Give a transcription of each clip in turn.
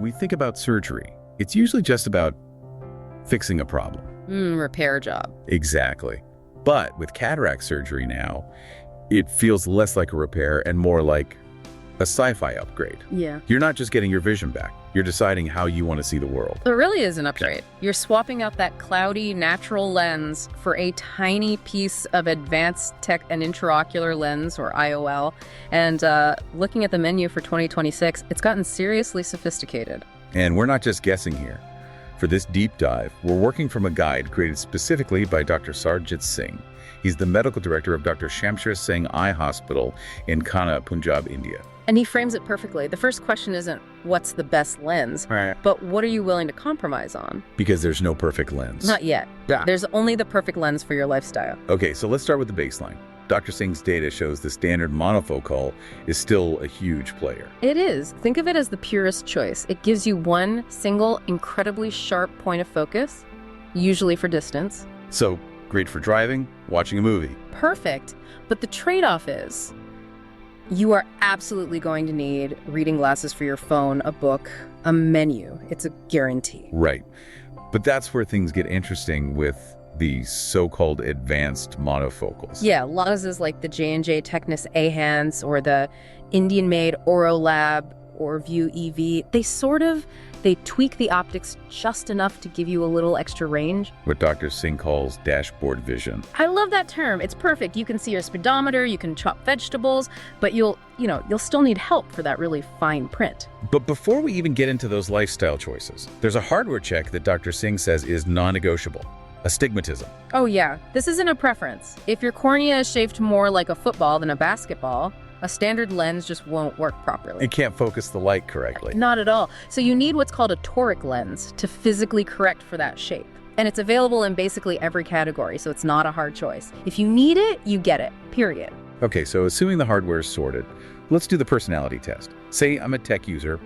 we think about surgery, it's usually just about fixing a problem. Repair job. Exactly. But with cataract surgery now, it feels less like a repair and more like a sci-fi upgrade. Yeah. You're not just getting your vision back. You're deciding how you want to see the world. It really is an upgrade. You're swapping out that cloudy, natural lens for a tiny piece of advanced tech, an intraocular lens, or IOL. And looking at the menu for 2026, it's gotten seriously sophisticated. And we're not just guessing here. For this deep dive, we're working from a guide created specifically by Dr. Sarjit Singh. He's the medical director of Dr. Shamshir Singh Eye Hospital in Kanha, Punjab, India. And he frames it perfectly. The first question isn't, what's the best lens? Right. But what are you willing to compromise on? Because there's no perfect lens. Not yet. Yeah. There's only the perfect lens for your lifestyle. Okay, so let's start with the baseline. Dr. Singh's data shows the standard monofocal is still a huge player. It is. Think of it as the purest choice. It gives you one single, incredibly sharp point of focus, usually for distance. So, great for driving, watching a movie. Perfect. But the trade-off is you are absolutely going to need reading glasses for your phone, a book, a menu. It's a guarantee. Right. But that's where things get interesting with the so-called advanced monofocals. Yeah, lenses like the J&J Technis A-Hands or the Indian-made Orolab or View EV, they tweak the optics just enough to give you a little extra range. What Dr. Singh calls dashboard vision. I love that term. It's perfect. You can see your speedometer, you can chop vegetables, but you'll still need help for that really fine print. But before we even get into those lifestyle choices, there's a hardware check that Dr. Singh says is non-negotiable. Astigmatism. Oh yeah, this isn't a preference. If your cornea is shaped more like a football than a basketball, a standard lens just won't work properly. It can't focus the light correctly. Not at all. So you need what's called a toric lens to physically correct for that shape. And it's available in basically every category, so it's not a hard choice. If you need it, you get it, period. Okay, so assuming the hardware is sorted, let's do the personality test. Say I'm a tech user.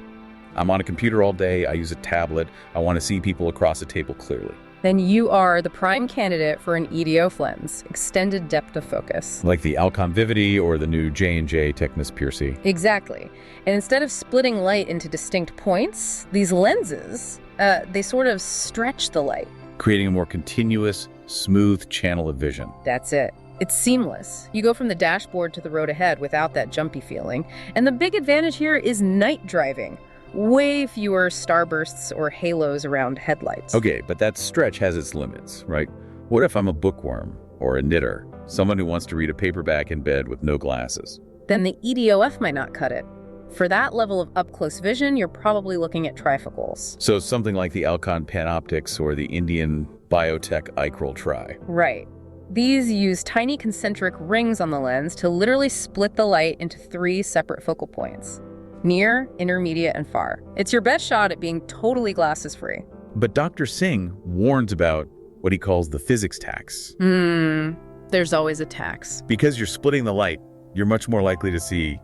I'm on a computer all day. I use a tablet. I want to see people across a table clearly. Then you are the prime candidate for an EDOF lens, extended depth of focus. Like the Alcon Vivity or the new J&J Technis Piercy. Exactly. And instead of splitting light into distinct points, these lenses, they sort of stretch the light. Creating a more continuous, smooth channel of vision. That's it. It's seamless. You go from the dashboard to the road ahead without that jumpy feeling. And the big advantage here is night driving. Way fewer starbursts or halos around headlights. Okay, but that stretch has its limits, right? What if I'm a bookworm or a knitter, someone who wants to read a paperback in bed with no glasses? Then the EDOF might not cut it. For that level of up-close vision, you're probably looking at trifocals. So something like the Alcon Panoptics or the Indian Biotech Icrol Tri. Right. These use tiny concentric rings on the lens to literally split the light into 3 separate focal points. Near, intermediate, and far. It's your best shot at being totally glasses-free. But Dr. Singh warns about what he calls the physics tax. There's always a tax. Because you're splitting the light, you're much more likely to see,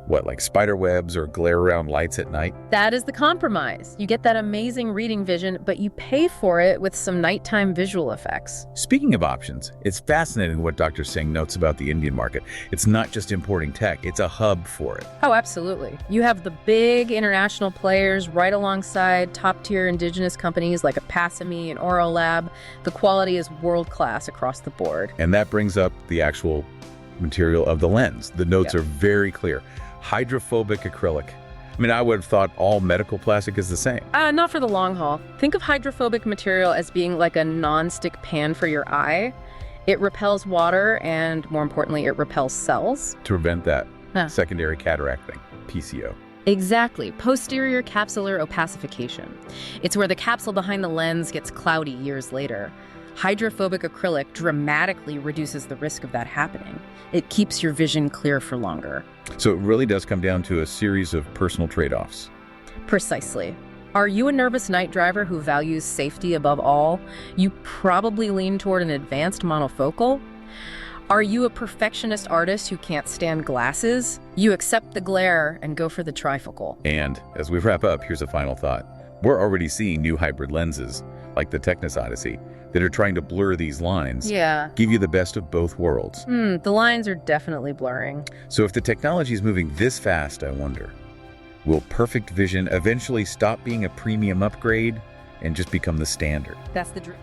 like spider webs or glare around lights at night? That is the compromise. You get that amazing reading vision, but you pay for it with some nighttime visual effects. Speaking of options, it's fascinating what Dr. Singh notes about the Indian market. It's not just importing tech, it's a hub for it. Oh, absolutely. You have the big international players right alongside top-tier indigenous companies like Apasami and Orolab. The quality is world-class across the board. And that brings up the actual material of the lens. The notes are very clear. Hydrophobic acrylic. I mean, I would have thought all medical plastic is the same. Not for the long haul. Think of hydrophobic material as being like a non-stick pan for your eye. It repels water and, more importantly, it repels cells. To prevent that secondary cataract thing, PCO. Exactly. Posterior capsular opacification. It's where the capsule behind the lens gets cloudy years later. Hydrophobic acrylic dramatically reduces the risk of that happening. It keeps your vision clear for longer. So it really does come down to a series of personal trade-offs. Precisely. Are you a nervous night driver who values safety above all? You probably lean toward an advanced monofocal. Are you a perfectionist artist who can't stand glasses? You accept the glare and go for the trifocal. And as we wrap up, here's a final thought. We're already seeing new hybrid lenses, like the Technis Odyssey, that are trying to blur these lines. Yeah. Give you the best of both worlds. The lines are definitely blurring. So if the technology is moving this fast, I wonder, Will perfect vision eventually stop being a premium upgrade and just become the standard? That's the dream.